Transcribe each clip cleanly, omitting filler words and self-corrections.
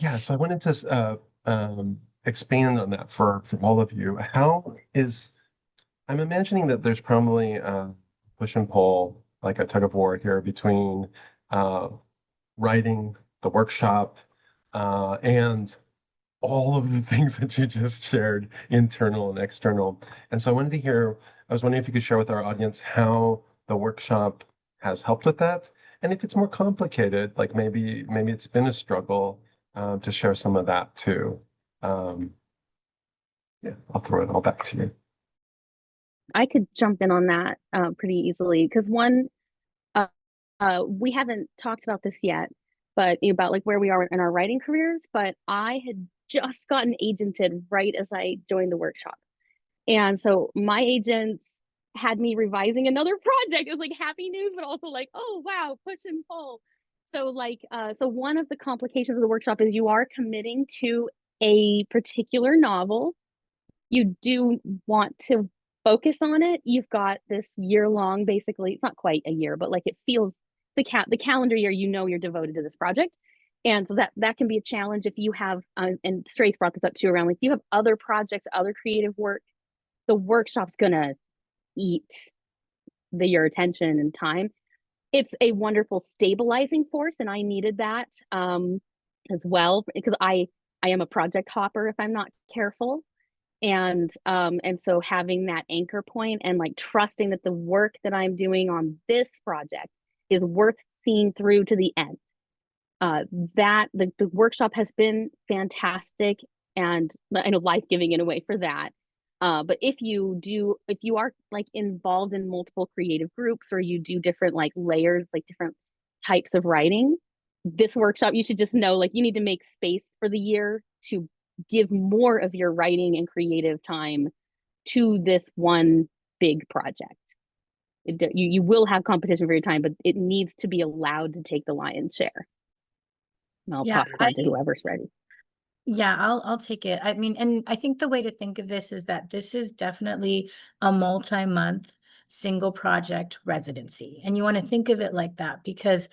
Yeah, so I wanted to expand on that for all of you. I'm imagining that there's probably push and pull, like a tug of war here between uh, writing the workshop and all of the things that you just shared, internal and external. And so I was wondering if you could share with our audience how the workshop has helped with that. And if it's more complicated, like maybe it's been a struggle to share some of that too. Um, yeah, I'll throw it all back to you. I could jump in on that pretty easily because uh, we haven't talked about this yet, but about like where we are in our writing careers. But I had just gotten agented right as I joined the workshop, and so my agents had me revising another project. It was like happy news, but also like, oh wow, push and pull. So one of the complications of the workshop is you are committing to a particular novel. You do want to focus on it. You've got this year long, basically, it's not quite a year, but like it feels the calendar year, you know, you're devoted to this project. And so that can be a challenge if you have, and Straith brought this up too, around like you have other projects, other creative work, the workshop's gonna eat your attention and time. It's a wonderful stabilizing force, and I needed that as well because I am a project hopper if I'm not careful, and so having that anchor point and like trusting that the work that I'm doing on this project is worth seeing through to the end. That the workshop has been fantastic and I know life giving in a way for that. But if you are like involved in multiple creative groups or you do different like layers, like different types of writing, this workshop, you should just know like you need to make space for the year to give more of your writing and creative time to this one big project. You will have competition for your time, but it needs to be allowed to take the lion's share. And I'll Yeah, pass it on to whoever's ready. I'll take it. I mean, and I think the way to think of this is that this is definitely a multi-month single project residency. And you want to think of it like that because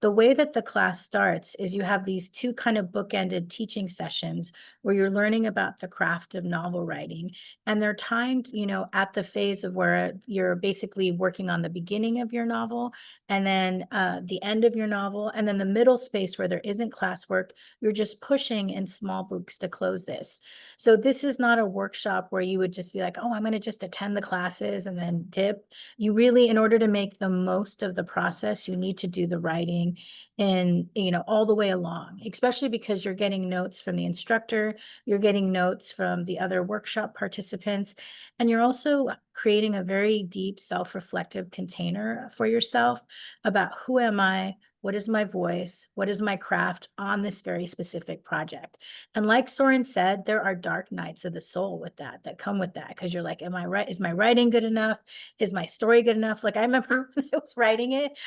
the way that the class starts is you have these two kind of bookended teaching sessions where you're learning about the craft of novel writing. And they're timed, at the phase of where you're basically working on the beginning of your novel and then the end of your novel. And then the middle space where there isn't classwork, you're just pushing in small groups to close this. So this is not a workshop where you would just be like, oh, I'm going to just attend the classes and then dip. You really, in order to make the most of the process, you need to do the writing in, all the way along, especially because you're getting notes from the instructor, you're getting notes from the other workshop participants, and you're also creating a very deep self-reflective container for yourself about who am I, what is my voice? What is my craft on this very specific project? And like Soren said, there are dark nights of the soul with that come with that. Cause you're like, am I right? Is my writing good enough? Is my story good enough? Like I remember when I was writing it,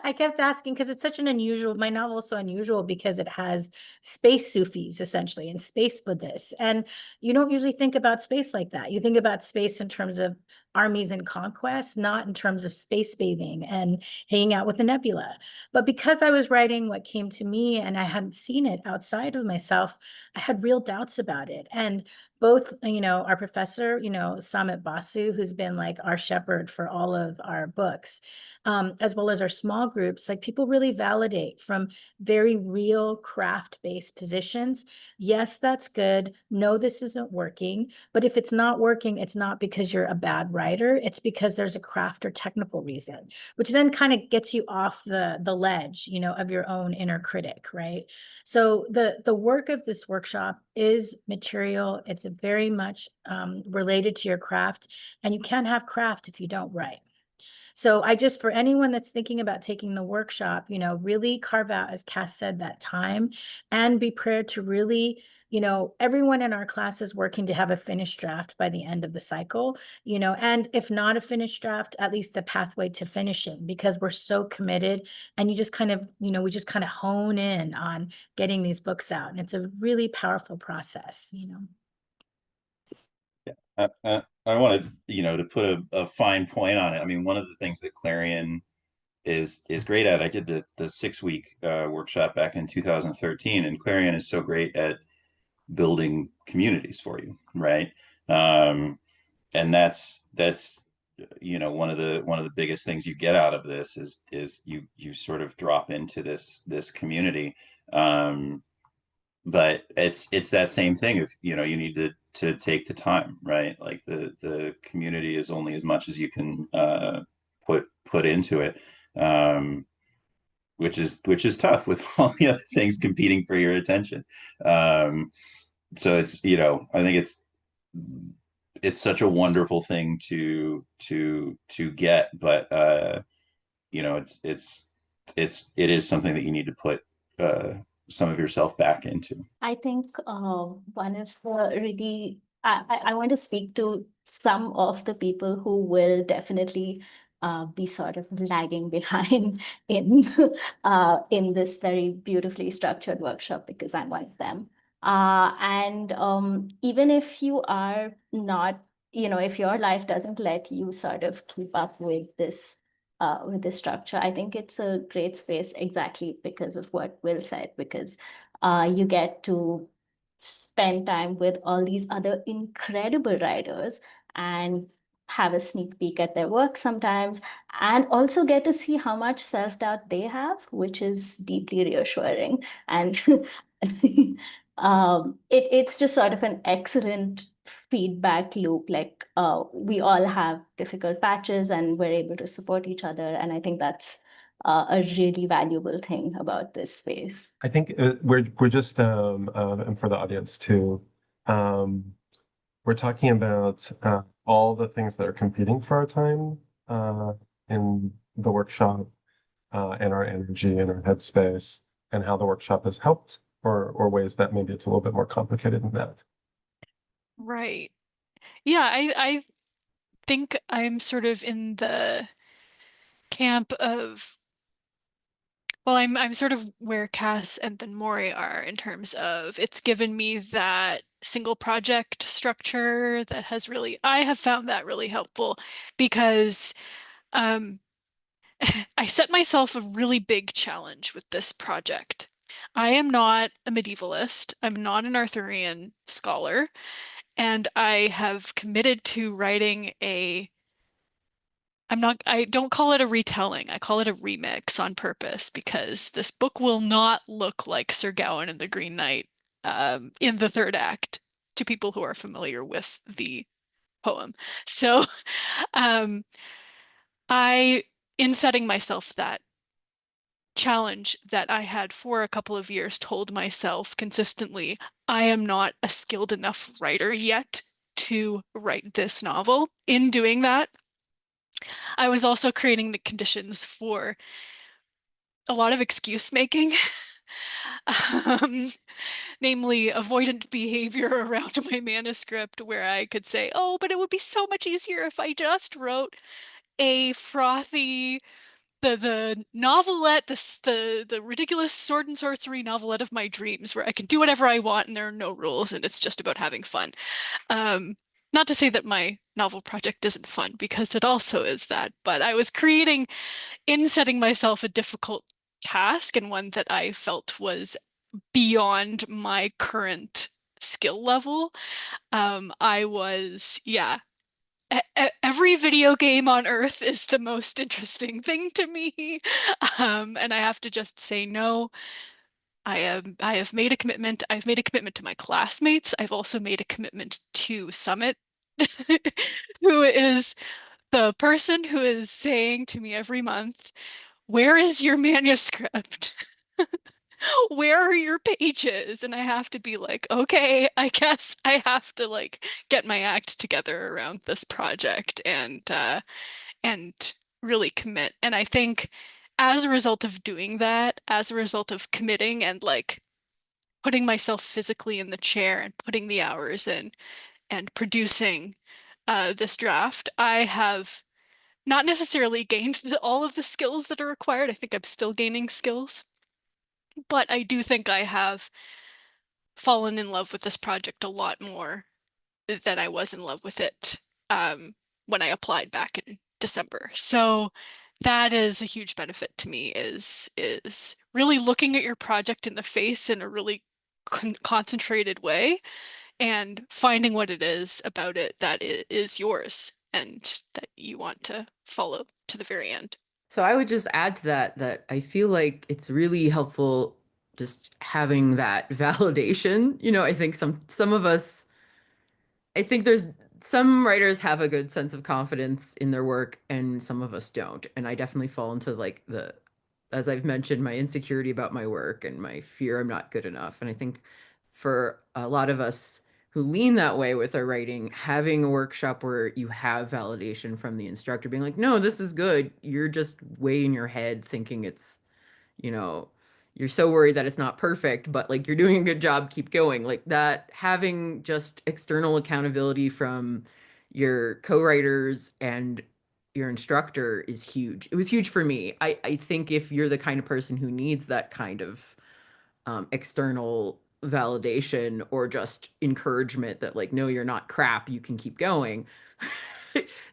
I kept asking, because it's such an unusual, my novel is so unusual because it has space Sufis essentially and space Buddhists. And you don't usually think about space like that. You think about space in terms of armies and conquest, not in terms of space bathing and hanging out with the nebula. But because I was writing what came to me and I hadn't seen it outside of myself, I had real doubts about it. And both, our professor, Samit Basu, who's been like our shepherd for all of our books, as well as our small groups, like people really validate from very real craft-based positions. Yes, that's good. No, this isn't working. But if it's not working, it's not because you're a bad writer. It's because there's a craft or technical reason, which then kind of gets you off the ledge, of your own inner critic, right? So the work of this workshop is material. It's very much related to your craft, and you can't have craft if you don't write. So I just, for anyone that's thinking about taking the workshop, really carve out, as Cass said, that time and be prepared to really, everyone in our class is working to have a finished draft by the end of the cycle, and if not a finished draft, at least the pathway to finishing, because we're so committed and you just kind of, we just kind of hone in on getting these books out. And it's a really powerful process. Yeah, I wanted, to put a fine point on it. I mean, one of the things that Clarion is great at. I did the 6-week workshop back in 2013, and Clarion is so great at building communities for you, right? And that's one of the biggest things you get out of this is you sort of drop into this community. But it's that same thing. If you need to take the time, right? Like the community is only as much as you can put into it. Which is tough with all the other things competing for your attention. So it's, I think it's such a wonderful thing to get, but it is something that you need to put some of yourself back into. I think one of the really, I want to speak to some of the people who will definitely be sort of lagging behind in this very beautifully structured workshop, because I'm one of them. And even if you are not, if your life doesn't let you sort of keep up with this structure, I think it's a great space exactly because of what Will said, because you get to spend time with all these other incredible writers and have a sneak peek at their work sometimes, and also get to see how much self-doubt they have, which is deeply reassuring. And it's just sort of an excellent feedback loop. Like we all have difficult patches and we're able to support each other. And I think that's a really valuable thing about this space. I think we're just and for the audience too, we're talking about all the things that are competing for our time in the workshop, and our energy and our headspace, and how the workshop has helped, or ways that maybe it's a little bit more complicated than that. Right. Yeah, I think I'm sort of in the camp of, well, I'm sort of where Cass and then Maury are in terms of it's given me that single project structure that has really, I have found that really helpful because I set myself a really big challenge with this project. I am not a medievalist. I'm not an Arthurian scholar, and I have committed to writing I don't call it a retelling. I call it a remix on purpose because this book will not look like Sir Gawain and the Green Knight in the third act to people who are familiar with the poem. So in setting myself that challenge that I had for a couple of years, told myself consistently, I am not a skilled enough writer yet to write this novel. In doing that, I was also creating the conditions for a lot of excuse making, namely avoidant behavior around my manuscript, where I could say, oh, but it would be so much easier if I just wrote a frothy the novelette, the ridiculous sword and sorcery novelette of my dreams, where I can do whatever I want and there are no rules and it's just about having fun. Not to say that my novel project isn't fun, because it also is that, but I was creating, in setting myself a difficult task and one that I felt was beyond my current skill level. I was, yeah, every video game on Earth is the most interesting thing to me. And I have to just say no. I have made a commitment. I've made a commitment to my classmates. I've also made a commitment to Summit, who is the person who is saying to me every month, where is your manuscript? Where are your pages? And I have to be like, okay, I guess I have to like get my act together around this project and really commit. And I think as a result of doing that, as a result of committing and like putting myself physically in the chair and putting the hours in and producing this draft, I have not necessarily gained all of the skills that are required. I think I'm still gaining skills, but I do think I have fallen in love with this project a lot more than I was in love with it when I applied back in December. So that is a huge benefit to me is really looking at your project in the face in a really concentrated way and finding what it is about it that is yours and that you want to follow to the very end. So I would just add to that that I feel like it's really helpful just having that validation. I think some of us, I think there's some writers have a good sense of confidence in their work and some of us don't. And I definitely fall into like as I've mentioned, my insecurity about my work and my fear I'm not good enough. And I think for a lot of us who lean that way with our writing, having a workshop where you have validation from the instructor being like, no, this is good. You're just way in your head thinking it's, you know, you're so worried that it's not perfect, but like you're doing a good job, keep going. Like that, having just external accountability from your co-writers and your instructor is huge. It was huge for me. I think if you're the kind of person who needs that kind of external validation or just encouragement that like, no, you're not crap, you can keep going,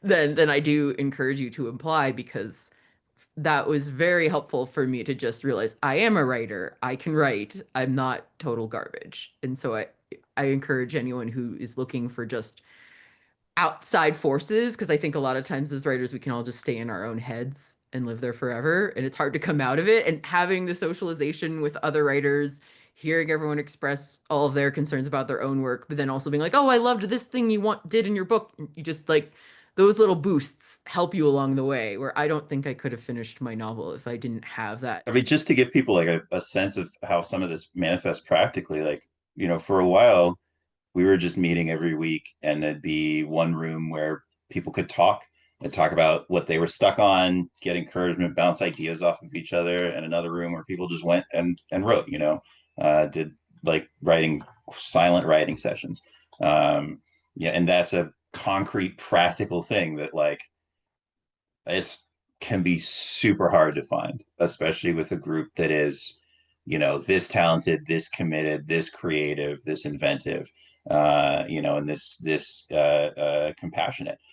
then I do encourage you to apply, because that was very helpful for me to just realize I am a writer. I can write. I'm not total garbage. And so I encourage anyone who is looking for just outside forces, because I think a lot of times as writers we can all just stay in our own heads and live there forever, and it's hard to come out of it. And having the socialization with other writers, hearing everyone express all of their concerns about their own work, but then also being like, oh, I loved this thing you did in your book. You just like those little boosts help you along the way, where I don't think I could have finished my novel if I didn't have that. I mean, just to give people like a sense of how some of this manifests practically, like, for a while, we were just meeting every week, and there'd be one room where people could talk and talk about what they were stuck on, get encouragement, bounce ideas off of each other, and another room where people just went and wrote, did like silent writing sessions. Yeah, and that's a concrete, practical thing that like it's can be super hard to find, especially with a group that is, this talented, this committed, this creative, this inventive, and this compassionate.